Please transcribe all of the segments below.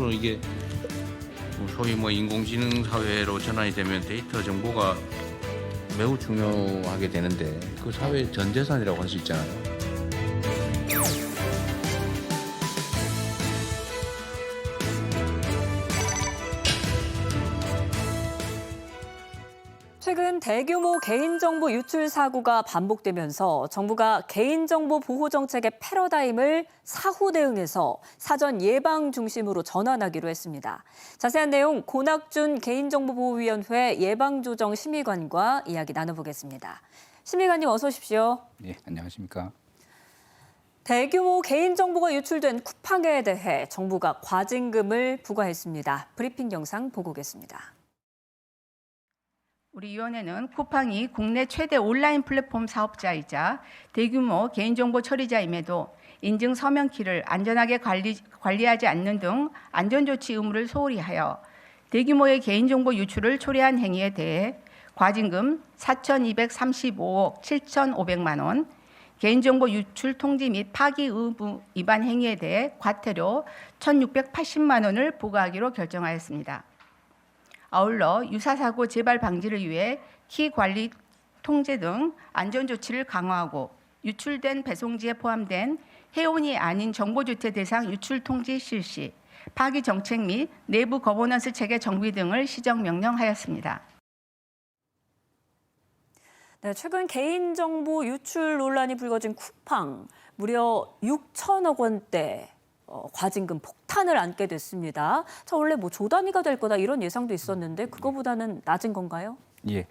앞으로 이게 소위 인공지능 사회로 전환이 되면 데이터 정보가 매우 중요하게 되는데 그 사회 전 재산이라고 할 수 있잖아요. 최근 대규모 개인정보 유출 사고가 반복되면서 정부가 개인정보 보호 정책의 패러다임을 사후 대응에서 사전 예방 중심으로 전환하기로 했습니다. 자세한 내용 고낙준 개인정보보호위원회 예방조정심의관과 이야기 나눠보겠습니다. 심의관님 어서 오십시오. 네, 안녕하십니까. 대규모 개인정보가 유출된 쿠팡에 대해 정부가 과징금을 부과했습니다. 브리핑 영상 보고 오겠습니다. 우리 위원회는 쿠팡이 국내 최대 온라인 플랫폼 사업자이자 대규모 개인정보 처리자임에도 인증 서명키를 안전하게 관리하지 않는 등 안전조치 의무를 소홀히 하여 대규모의 개인정보 유출을 초래한 행위에 대해 과징금 4,235억 7,500만 원, 개인정보 유출 통지 및 파기 의무 위반 행위에 대해 과태료 1,680만 원을 부과하기로 결정하였습니다. 아울러 유사사고 재발 방지를 위해 키 관리 통제 등 안전조치를 강화하고 유출된 배송지에 포함된 회원이 아닌 정보주체 대상 유출 통지 실시, 파기 정책 및 내부 거버넌스 체계 정비 등을 시정 명령하였습니다. 네, 최근 개인정보 유출 논란이 불거진 쿠팡, 무려 6천억 원대 과징금 폭탄을 안게 됐습니다. 자, 원래 조 단위가 될 거다 이런 예상도 있었는데 그거보다는 낮은 건가요? 예.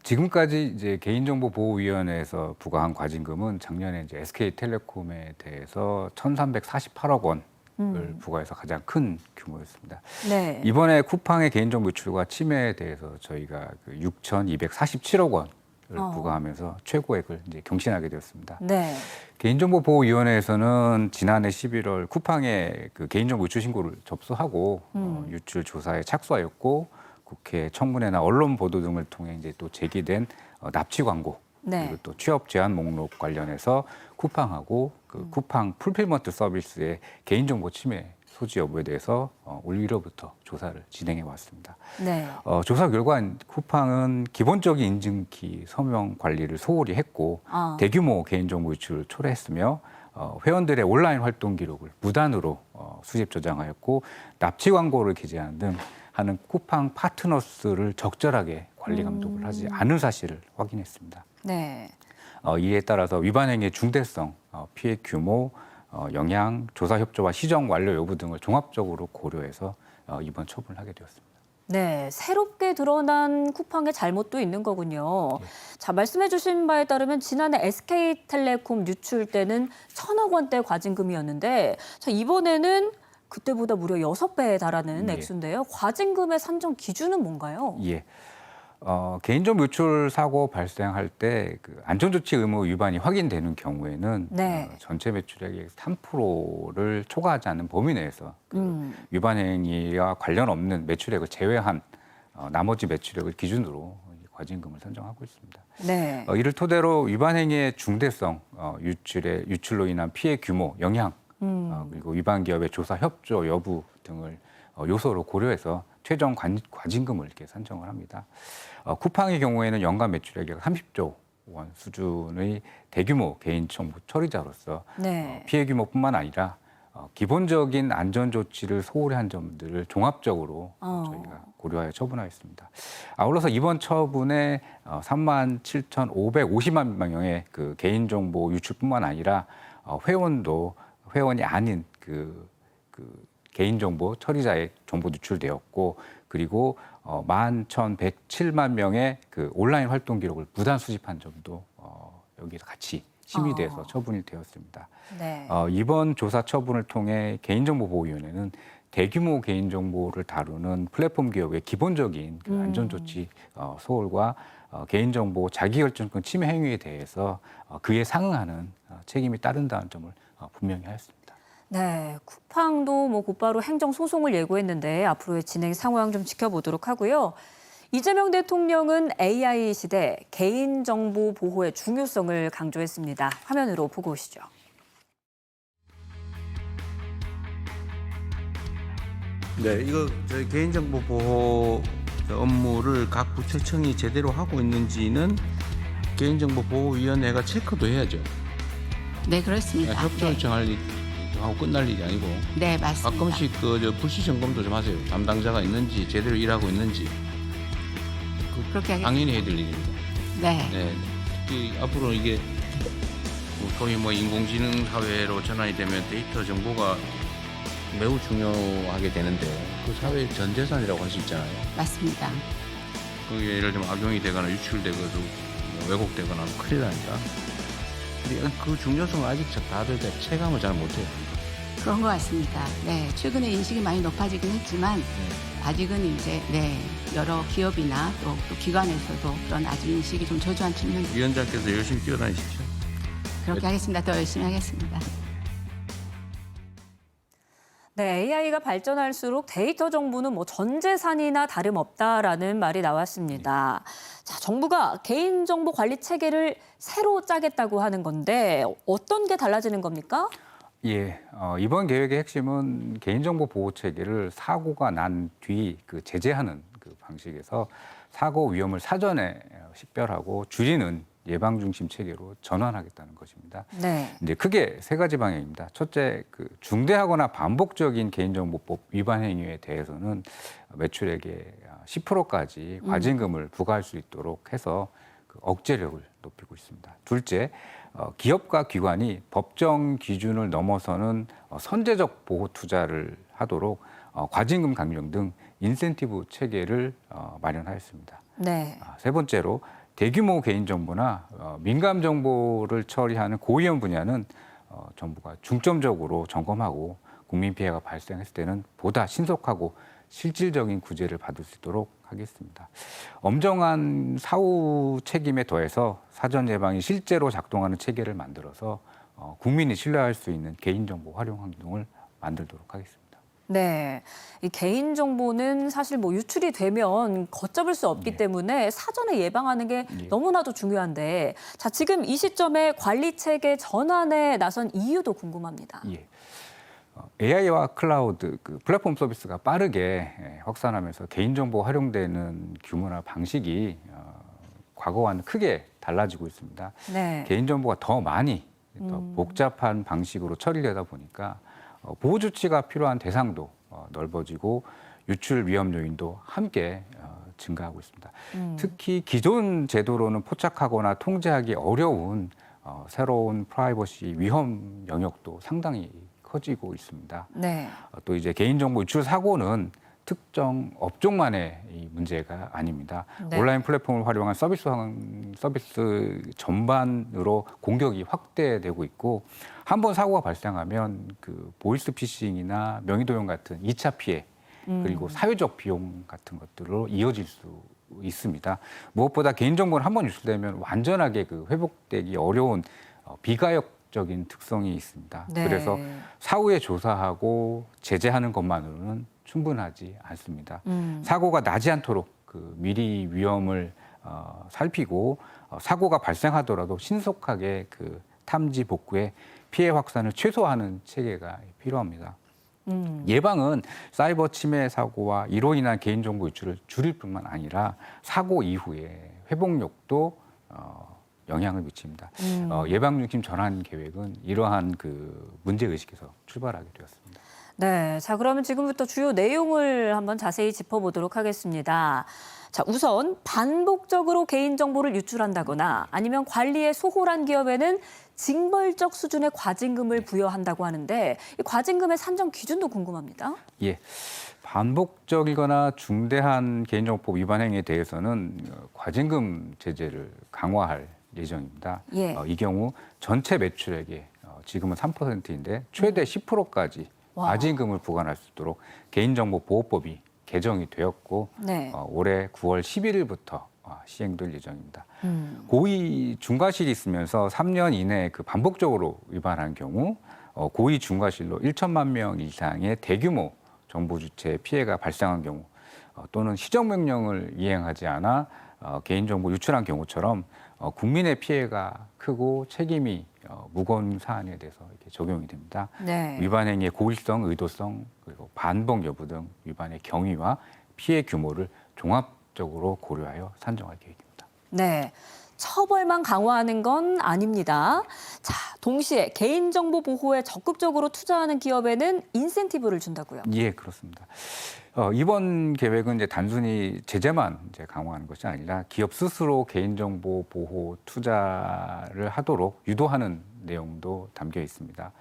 지금까지 이제 개인정보보호위원회에서 부과한 과징금은 작년에 이제 SK텔레콤에 대해서 1,348억 원을 부과해서 가장 큰 규모였습니다. 네. 이번에 쿠팡의 개인정보 유출과 침해에 대해서 저희가 6,247억 원을 부과하면서 최고액을 이제 경신하게 되었습니다. 네. 개인정보보호위원회에서는 지난해 11월 쿠팡의 그 개인정보 유출 신고를 접수하고 유출 조사에 착수하였고 국회 청문회나 언론 보도 등을 통해 이제 또 제기된 납치 광고 네. 그리고 또 취업 제한 목록 관련해서 쿠팡하고 그 쿠팡 풀필먼트 서비스의 개인정보 침해 소지 여부에 대해서 올 1월부터 조사를 진행해 왔습니다. 네. 조사 결과 쿠팡은 기본적인 인증키 서명 관리를 소홀히 했고 대규모 개인정보 유출을 초래했으며 회원들의 온라인 활동 기록을 무단으로 수집 저장하였고 납치 광고를 게재하는 등 하는 쿠팡 파트너스를 적절하게 관리 감독을 하지 않은 사실을 확인했습니다. 네. 이에 따라서 위반 행위의 중대성, 피해 규모, 영향, 조사 협조와 시정 완료 여부 등을 종합적으로 고려해서 이번 처분을 하게 되었습니다. 네, 새롭게 드러난 쿠팡의 잘못도 있는 거군요. 네. 자, 말씀해 주신 바에 따르면 지난해 SK텔레콤 유출 때는 1,000억 원대 과징금이었는데 자, 이번에는 그때보다 무려 6배에 달하는 예. 액수인데요. 과징금의 산정 기준은 뭔가요? 예. 개인정보 유출 사고 발생할 때 그 안전조치 의무 위반이 확인되는 경우에는 네. 전체 매출액의 3%를 초과하지 않는 범위 내에서 위반 행위와 관련 없는 매출액을 제외한 나머지 매출액을 기준으로 과징금을 산정하고 있습니다. 네. 이를 토대로 위반 행위의 중대성, 유출로 인한 피해 규모, 영향, 그리고 위반 기업의 조사 협조 여부 등을 요소로 고려해서 최종 과징금을 이렇게 산정을 합니다. 쿠팡의 경우에는 연간 매출액이 30조 원 수준의 대규모 개인정보 처리자로서 네. 피해 규모뿐만 아니라 기본적인 안전 조치를 소홀히 한 점들을 종합적으로 저희가 고려하여 처분하였습니다. 아울러서 이번 처분에 37,550만 명의 그 개인정보 유출뿐만 아니라 회원이 아닌 그 개인정보 처리자의 정보 유출되었고 그리고 11,107만 명의 그 온라인 활동 기록을 무단 수집한 점도 여기서 같이 심의돼서 처분이 되었습니다. 네. 이번 조사 처분을 통해 개인정보보호위원회는 대규모 개인정보를 다루는 플랫폼 기업의 기본적인 그 안전조치 소홀과 개인정보 자기결정권 침해 행위에 대해서 그에 상응하는 책임이 따른다는 점을 분명히 하였습니다. 네, 쿠팡도 곧바로 행정소송을 예고했는데 앞으로의 진행 상황 좀 지켜보도록 하고요. 이재명 대통령은 AI 시대 개인정보 보호의 중요성을 강조했습니다. 화면으로 보고 오시죠. 네, 이거 저희 개인정보 보호 업무를 각 부처청이 제대로 하고 있는지는 개인정보보호위원회가 체크도 해야죠. 네, 그렇습니다. 협조 요청할 일 하고 끝날 일이 아니고 네, 맞습니다. 가끔씩 그 불시 점검도 좀 하세요. 담당자가 있는지 제대로 일하고 있는지 그렇게 하겠습니다. 당연히 해야 될 일입니다. 네. 네, 특히 앞으로 이게 소위 뭐 인공지능 사회로 전환이 되면 데이터 정보가 매우 중요하게 되는데 그 사회의 전 재산이라고 할 수 있잖아요. 맞습니다. 그게 예를 들면 악용이 되거나 유출되거나 왜곡되거나 하면 큰일 나니까. 근데 그 중요성을 아직 다들 체감을 잘 못해요. 그런 것 같습니다. 네, 최근에 인식이 많이 높아지긴 했지만 아직은 이제 여러 기업이나 또 기관에서도 그런 아직 인식이 좀 저조한 측면이 위원장께서 열심히 뛰어다니십시오. 그렇게 하겠습니다. 더 열심히 하겠습니다. 네, AI가 발전할수록 데이터 정보는 뭐 전 재산이나 다름없다라는 말이 나왔습니다. 자, 정부가 개인정보 관리 체계를 새로 짜겠다고 하는 건데 어떤 게 달라지는 겁니까? 예, 이번 계획의 핵심은 개인정보 보호 체계를 사고가 난 뒤 그 제재하는 그 방식에서 사고 위험을 사전에 식별하고 줄이는 예방 중심 체계로 전환하겠다는 것입니다. 네. 이제 크게 세 가지 방향입니다. 첫째, 그 중대하거나 반복적인 개인정보법 위반 행위에 대해서는 매출액의 10%까지 과징금을 부과할 수 있도록 해서 그 억제력을 높이고 있습니다. 둘째, 기업과 기관이 법정 기준을 넘어서는 선제적 보호 투자를 하도록 과징금 강령 등 인센티브 체계를 마련하였습니다. 네. 세 번째로 대규모 개인정보나 민감 정보를 처리하는 고위험 분야는 정부가 중점적으로 점검하고 국민 피해가 발생했을 때는 보다 신속하고 실질적인 구제를 받을 수 있도록 하겠습니다. 엄정한 사후 책임에 더해서 사전 예방이 실제로 작동하는 체계를 만들어서 국민이 신뢰할 수 있는 개인정보 활용 환경을 만들도록 하겠습니다. 네, 이 개인 정보는 사실 뭐 유출이 되면 걷잡을 수 없기 때문에 사전에 예방하는 게 너무나도 중요한데, 자 지금 이 시점에 관리 체계 전환에 나선 이유도 궁금합니다. 예. AI와 클라우드 그 플랫폼 서비스가 빠르게 확산하면서 개인정보 활용되는 규모나 방식이 과거와는 크게 달라지고 있습니다. 네. 개인정보가 더 많이 더 복잡한 방식으로 처리되다 보니까 보호 조치가 필요한 대상도 넓어지고 유출 위험 요인도 함께 증가하고 있습니다. 특히 기존 제도로는 포착하거나 통제하기 어려운 새로운 프라이버시 위험 영역도 상당히 커지고 있습니다. 네. 또 이제 개인정보 유출 사고는 특정 업종만의 이 문제가 아닙니다. 네. 온라인 플랫폼을 활용한 서비스 전반으로 공격이 확대되고 있고 한 번 사고가 발생하면 그 보이스 피싱이나 명의도용 같은 2차 피해 그리고 사회적 비용 같은 것들로 이어질 수 있습니다. 무엇보다 개인정보는 한 번 유출되면 완전하게 그 회복되기 어려운 비가역적인 특성이 있습니다. 네. 그래서 사후에 조사하고 제재하는 것만으로는 충분하지 않습니다. 사고가 나지 않도록 그 미리 위험을 살피고 사고가 발생하더라도 신속하게 그 탐지 복구에 피해 확산을 최소화하는 체계가 필요합니다. 예방은 사이버 침해 사고와 이로 인한 개인정보 유출을 줄일 뿐만 아니라 사고 이후에 회복력도 영향을 미칩니다. 예방 중심 전환 계획은 이러한 그 문제 의식에서 출발하게 되었습니다. 네, 자 그러면 지금부터 주요 내용을 한번 자세히 짚어보도록 하겠습니다. 자, 우선 반복적으로 개인정보를 유출한다거나 아니면 관리에 소홀한 기업에는 징벌적 수준의 과징금을 부여한다고 하는데 이 과징금의 산정 기준도 궁금합니다. 예, 반복적이거나 중대한 개인정보 위반 행위에 대해서는 과징금 제재를 강화할 예정입니다. 예. 이 경우 전체 매출액의 지금은 3%인데 최대 10%까지 과징금을 부과할 수 있도록 개인정보보호법이 개정이 되었고 네. 올해 9월 11일부터 시행될 예정입니다. 고의 중과실이 있으면서 3년 이내에 그 반복적으로 위반한 경우 고의 중과실로 1천만 명 이상의 대규모 정보 주체 피해가 발생한 경우 또는 시정명령을 이행하지 않아 개인정보 유출한 경우처럼 국민의 피해가 크고 책임이 무거운 사안에 대해서 이렇게 적용이 됩니다. 네. 위반 행위의 고의성, 의도성, 그리고 반복 여부 등 위반의 경위와 피해 규모를 종합적으로 고려하여 산정할 계획입니다. 네. 처벌만 강화하는 건 아닙니다. 자, 동시에 개인정보 보호에 적극적으로 투자하는 기업에는 인센티브를 준다고요. 예, 그렇습니다. 이번 계획은 이제 단순히 제재만 이제 강화하는 것이 아니라 기업 스스로 개인정보 보호 투자를 하도록 유도하는 내용도 담겨 있습니다.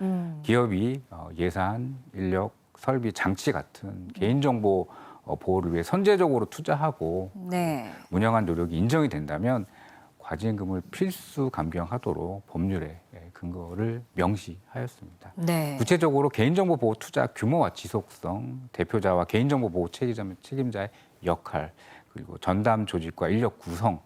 기업이 예산, 인력, 설비, 장치 같은 개인정보 보호를 위해 선제적으로 투자하고 네. 운영한 노력이 인정이 된다면 과징금을 필수 감경하도록 법률에 근거를 명시하였습니다. 네. 구체적으로 개인정보 보호 투자 규모와 지속성, 대표자와 개인정보 보호 책임자의 역할, 그리고 전담 조직과 인력 구성,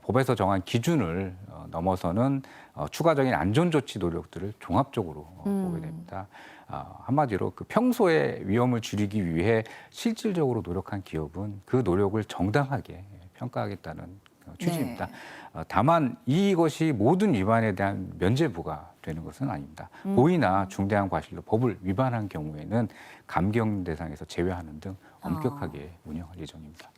법에서 정한 기준을 넘어서는 추가적인 안전조치 노력들을 종합적으로 보게 됩니다. 한마디로 그 평소에 위험을 줄이기 위해 실질적으로 노력한 기업은 그 노력을 정당하게 평가하겠다는 취지입니다. 네. 다만 이것이 모든 위반에 대한 면죄부가 되는 것은 아닙니다. 고의나 중대한 과실로 법을 위반한 경우에는 감경 대상에서 제외하는 등 엄격하게 운영할 예정입니다.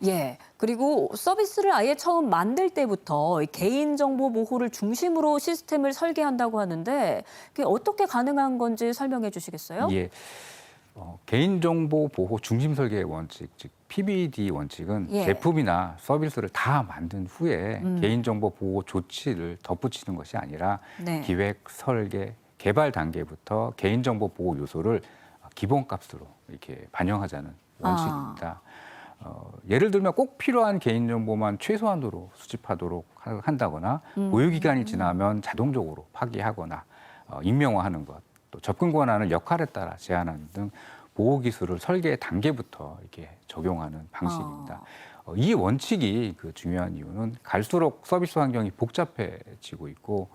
예. 그리고 서비스를 아예 처음 만들 때부터 개인정보 보호를 중심으로 시스템을 설계한다고 하는데 그게 어떻게 가능한 건지 설명해 주시겠어요? 예. 개인정보 보호 중심 설계 원칙, 즉 PBD 원칙은 예. 제품이나 서비스를 다 만든 후에 개인정보 보호 조치를 덧붙이는 것이 아니라 네. 기획, 설계, 개발 단계부터 개인정보 보호 요소를 기본값으로 이렇게 반영하자는 원칙입니다. 예를 들면 꼭 필요한 개인정보만 최소한으로 수집하도록 한다거나 보유기간이 지나면 자동적으로 파기하거나 익명화하는 것, 또 접근 권한을 역할에 따라 제한하는 등 보호 기술을 설계 단계부터 이렇게 적용하는 방식입니다. 이 원칙이 그 중요한 이유는 갈수록 서비스 환경이 복잡해지고 있고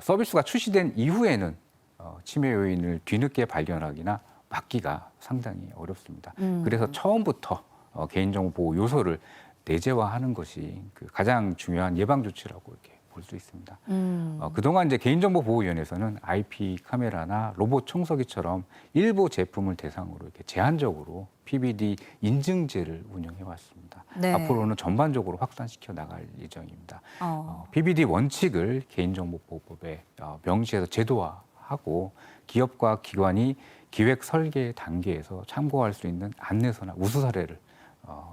서비스가 출시된 이후에는 침해 요인을 뒤늦게 발견하기나 막기가 상당히 어렵습니다. 그래서 처음부터 개인정보 보호 요소를 내재화하는 것이 그 가장 중요한 예방 조치라고 이렇게 볼 수 있습니다. 그동안 이제 개인정보보호위원회에서는 IP 카메라나 로봇 청소기처럼 일부 제품을 대상으로 이렇게 제한적으로 PBD 인증제를 운영해 왔습니다. 네. 앞으로는 전반적으로 확산시켜 나갈 예정입니다. PBD 원칙을 개인정보보호법에 명시해서 제도화하고 기업과 기관이 기획 설계 단계에서 참고할 수 있는 안내서나 우수 사례를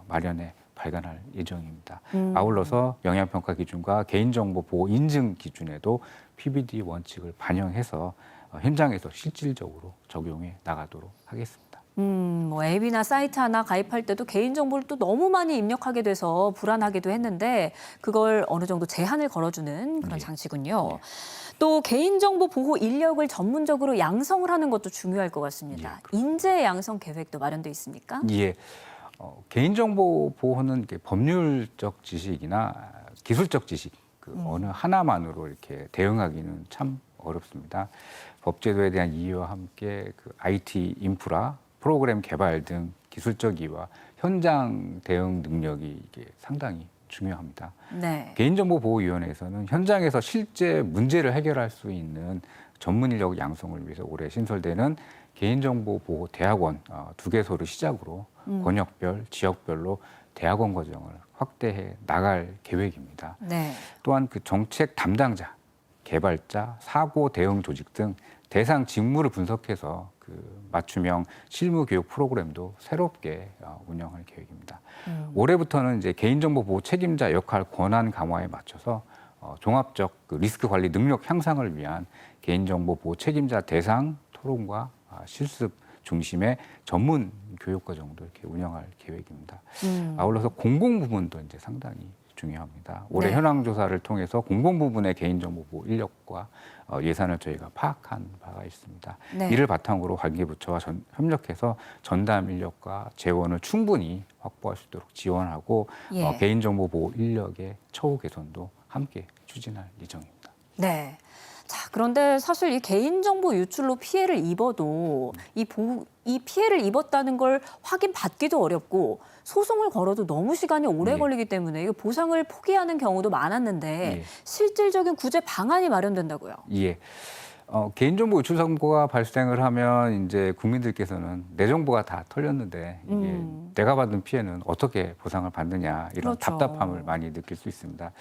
마련해 발간할 예정입니다. 아울러서 영향평가 기준과 개인정보 보호 인증 기준에도 PBD 원칙을 반영해서 현장에서 실질적으로 적용해 나가도록 하겠습니다. 뭐 앱이나 사이트 하나 가입할 때도 개인정보를 또 너무 많이 입력하게 돼서 불안하기도 했는데 그걸 어느 정도 제한을 걸어주는 그런 장치군요. 또 개인정보 보호 인력을 전문적으로 양성을 하는 것도 중요할 것 같습니다. 인재 양성 계획도 마련돼 있습니까? 예. 개인정보 보호는 이렇게 법률적 지식이나 기술적 지식 어느 하나만으로 이렇게 대응하기는 참 어렵습니다. 법제도에 대한 이해와 함께 그 IT 인프라, 프로그램 개발 등 기술적 이해와 현장 대응 능력이 이게 상당히 중요합니다. 네. 개인정보보호위원회에서는 현장에서 실제 문제를 해결할 수 있는 전문 인력 양성을 위해서 올해 신설되는 개인정보보호 대학원 2개소를 시작으로 권역별, 지역별로 대학원 과정을 확대해 나갈 계획입니다. 네. 또한 그 정책 담당자, 개발자, 사고 대응 조직 등 대상 직무를 분석해서 그 맞춤형 실무 교육 프로그램도 새롭게 운영할 계획입니다. 올해부터는 이제 개인정보 보호 책임자 역할 권한 강화에 맞춰서 종합적 그 리스크 관리 능력 향상을 위한 개인정보 보호 책임자 대상 토론과 실습 중심의 전문 교육 과정도 이렇게 운영할 계획입니다. 아울러서 공공 부문도 이제 상당히 중요합니다. 올해 네. 현황 조사를 통해서 공공 부문의 개인정보 보호 인력과 예산을 저희가 파악한 바가 있습니다. 네. 이를 바탕으로 관계부처와 협력해서 전담 인력과 재원을 충분히 확보할 수 있도록 지원하고 예. 개인정보 보호 인력의 처우 개선도 함께 추진할 예정입니다. 네. 자, 그런데 사실 이 개인정보 유출로 피해를 입어도 이 피해를 입었다는 걸 확인받기도 어렵고 소송을 걸어도 너무 시간이 오래 예. 걸리기 때문에 이거 보상을 포기하는 경우도 많았는데 예. 실질적인 구제 방안이 마련된다고요. 예. 개인정보 유출 사고가 발생을 하면 이제 국민들께서는 내 정보가 다 털렸는데 이게 내가 받은 피해는 어떻게 보상을 받느냐 이런 그렇죠. 답답함을 많이 느낄 수 있습니다.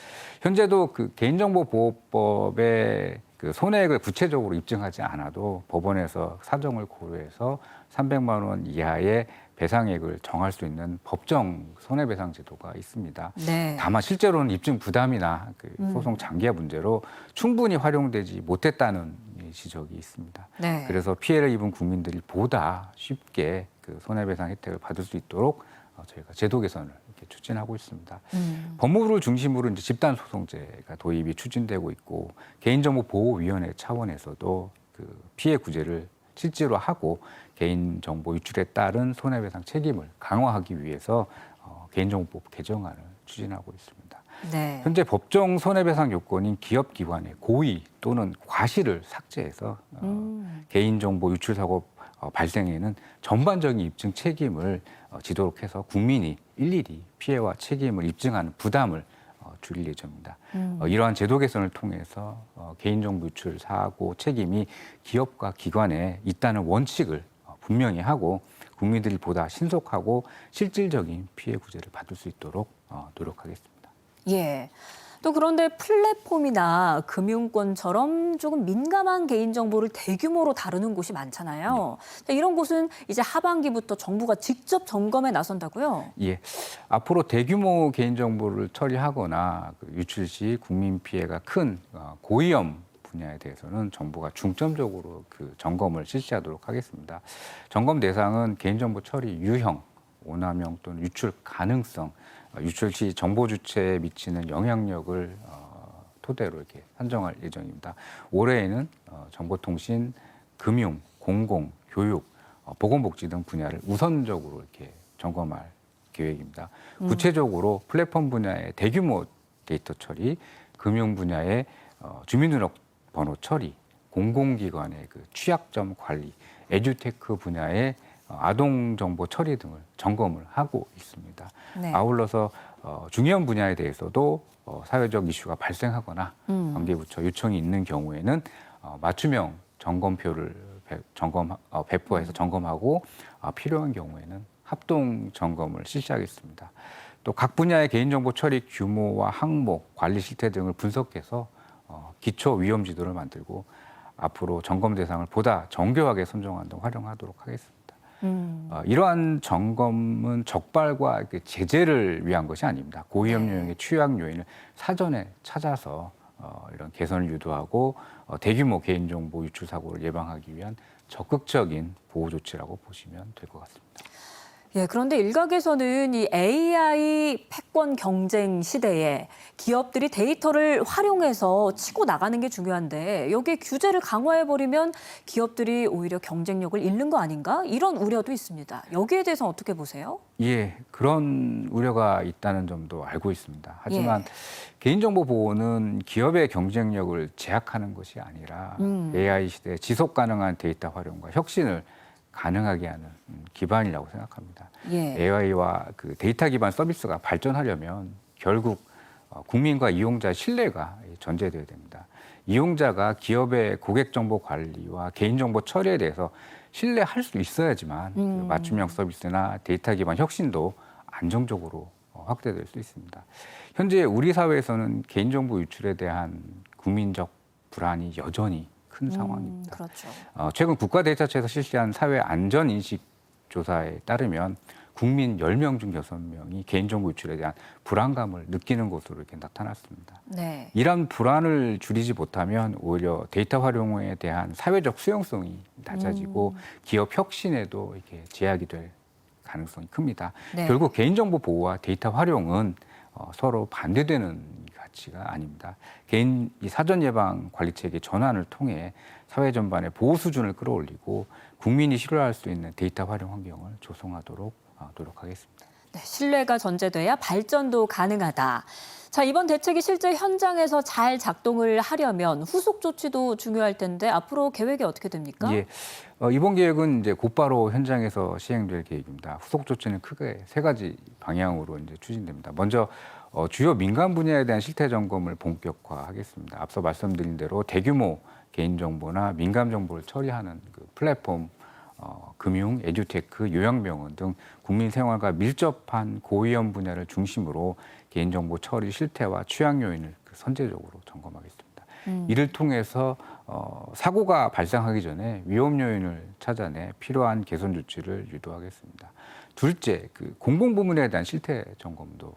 현재도 그 개인정보보호법에 그 손해액을 구체적으로 입증하지 않아도 법원에서 사정을 고려해서 300만 원 이하의 배상액을 정할 수 있는 법정 손해배상 제도가 있습니다. 네. 다만 실제로는 입증 부담이나 그 소송 장기화 문제로 충분히 활용되지 못했다는 지적이 있습니다. 네. 그래서 피해를 입은 국민들이 보다 쉽게 그 손해배상 혜택을 받을 수 있도록 저희가 제도 개선을 이렇게 추진하고 있습니다. 법무부를 중심으로 이제 집단 소송제가 도입이 추진되고 있고 개인정보보호위원회 차원에서도 그 피해 구제를 실제로 하고 개인정보 유출에 따른 손해배상 책임을 강화하기 위해서 개인정보법 개정안을 추진하고 있습니다. 네. 현재 법정 손해배상 요건인 기업기관의 고의 또는 과실을 삭제해서 개인정보 유출 사고 발생에는 전반적인 입증 책임을 지도록 해서 국민이 일일이 피해와 책임을 입증하는 부담을 줄일 예정입니다. 이러한 제도 개선을 통해서 개인정보 유출 사고 책임이 기업과 기관에 있다는 원칙을 분명히 하고 국민들이 보다 신속하고 실질적인 피해 구제를 받을 수 있도록 노력하겠습니다. 예. 또 그런데 플랫폼이나 금융권처럼 조금 민감한 개인정보를 대규모로 다루는 곳이 많잖아요. 이런 곳은 이제 하반기부터 정부가 직접 점검에 나선다고요? 예. 앞으로 대규모 개인정보를 처리하거나 유출 시 국민 피해가 큰 고위험 분야에 대해서는 정부가 중점적으로 그 점검을 실시하도록 하겠습니다. 점검 대상은 개인정보 처리 유형, 오남용 또는 유출 가능성, 유출 시 정보 주체에 미치는 영향력을 토대로 이렇게 산정할 예정입니다. 올해에는 정보통신, 금융, 공공, 교육, 보건복지 등 분야를 우선적으로 이렇게 점검할 계획입니다. 구체적으로 플랫폼 분야의 대규모 데이터 처리, 금융 분야의 주민등록번호 처리, 공공기관의 그 취약점 관리, 에듀테크 분야의 아동 정보 처리 등을 점검을 하고 있습니다. 네. 아울러서 중요한 분야에 대해서도 사회적 이슈가 발생하거나 관계부처 요청이 있는 경우에는 맞춤형 점검표를 배포해서 점검하고 필요한 경우에는 합동 점검을 실시하겠습니다. 또 각 분야의 개인정보 처리 규모와 항목, 관리 실태 등을 분석해서 기초 위험 지도를 만들고 앞으로 점검 대상을 보다 정교하게 선정하는 등 활용하도록 하겠습니다. 이러한 점검은 적발과 제재를 위한 것이 아닙니다. 고위험 요인의 취약 요인을 사전에 찾아서 이런 개선을 유도하고 대규모 개인정보 유출 사고를 예방하기 위한 적극적인 보호 조치라고 보시면 될 것 같습니다. 예, 그런데 일각에서는 이 AI 패권 경쟁 시대에 기업들이 데이터를 활용해서 치고 나가는 게 중요한데 여기에 규제를 강화해버리면 기업들이 오히려 경쟁력을 잃는 거 아닌가? 이런 우려도 있습니다. 여기에 대해서 어떻게 보세요? 예, 그런 우려가 있다는 점도 알고 있습니다. 하지만 개인정보 보호는 기업의 경쟁력을 제약하는 것이 아니라 AI 시대의 지속 가능한 데이터 활용과 혁신을 가능하게 하는 기반이라고 생각합니다. 예. AI와 그 데이터 기반 서비스가 발전하려면 결국 국민과 이용자의 신뢰가 전제되어야 됩니다. 이용자가 기업의 고객 정보 관리와 개인정보 처리에 대해서 신뢰할 수 있어야지만 그 맞춤형 서비스나 데이터 기반 혁신도 안정적으로 확대될 수 있습니다. 현재 우리 사회에서는 개인정보 유출에 대한 국민적 불안이 여전히 큰 상황입니다. 그렇죠. 최근 국가데이터처에서 실시한 사회 안전 인식 조사에 따르면 국민 10명 중 6명이 개인정보 유출에 대한 불안감을 느끼는 것으로 이렇게 나타났습니다. 네. 이런 불안을 줄이지 못하면 오히려 데이터 활용에 대한 사회적 수용성이 낮아지고 기업 혁신에도 이렇게 제약이 될 가능성이 큽니다. 네. 결국 개인정보 보호와 데이터 활용은 서로 반대되는 가치가 아닙니다. 개인 사전 예방 관리 체계 전환을 통해 사회 전반의 보호 수준을 끌어올리고 국민이 신뢰할 수 있는 데이터 활용 환경을 조성하도록 노력하겠습니다. 네, 신뢰가 전제돼야 발전도 가능하다. 자, 이번 대책이 실제 현장에서 잘 작동을 하려면 후속 조치도 중요할 텐데 앞으로 계획이 어떻게 됩니까? 예, 이번 계획은 이제 곧바로 현장에서 시행될 계획입니다. 후속 조치는 크게 세 가지 방향으로 이제 추진됩니다. 먼저 주요 민간 분야에 대한 실태 점검을 본격화하겠습니다. 앞서 말씀드린 대로 대규모 개인정보나 민감 정보를 처리하는 그 플랫폼, 금융, 에듀테크, 요양병원 등 국민 생활과 밀접한 고위험 분야를 중심으로 개인정보 처리 실태와 취약 요인을 선제적으로 점검하겠습니다. 이를 통해서 사고가 발생하기 전에 위험 요인을 찾아내 필요한 개선 조치를 유도하겠습니다. 둘째, 그 공공부문에 대한 실태 점검도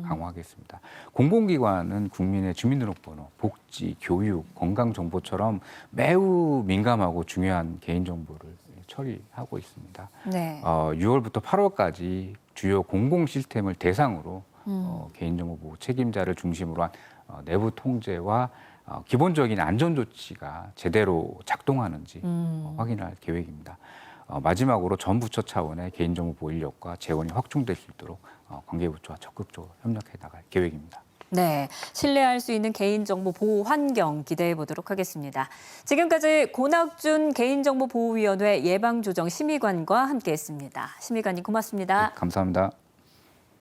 강화하겠습니다. 공공기관은 국민의 주민등록번호, 복지, 교육, 건강정보처럼 매우 민감하고 중요한 개인정보를 처리하고 있습니다. 네. 6월부터 8월까지 주요 공공 시스템을 대상으로 개인정보 보호 책임자를 중심으로 한 내부 통제와 기본적인 안전 조치가 제대로 작동하는지 확인할 계획입니다. 마지막으로 전 부처 차원의 개인정보 보호 인력과 재원이 확충될 수 있도록 관계부처와 적극적으로 협력해 나갈 계획입니다. 네, 신뢰할 수 있는 개인정보 보호 환경 기대해 보도록 하겠습니다. 지금까지 고낙준 개인정보보호위원회 예방조정심의관과 함께했습니다. 심의관님 고맙습니다. 네, 감사합니다.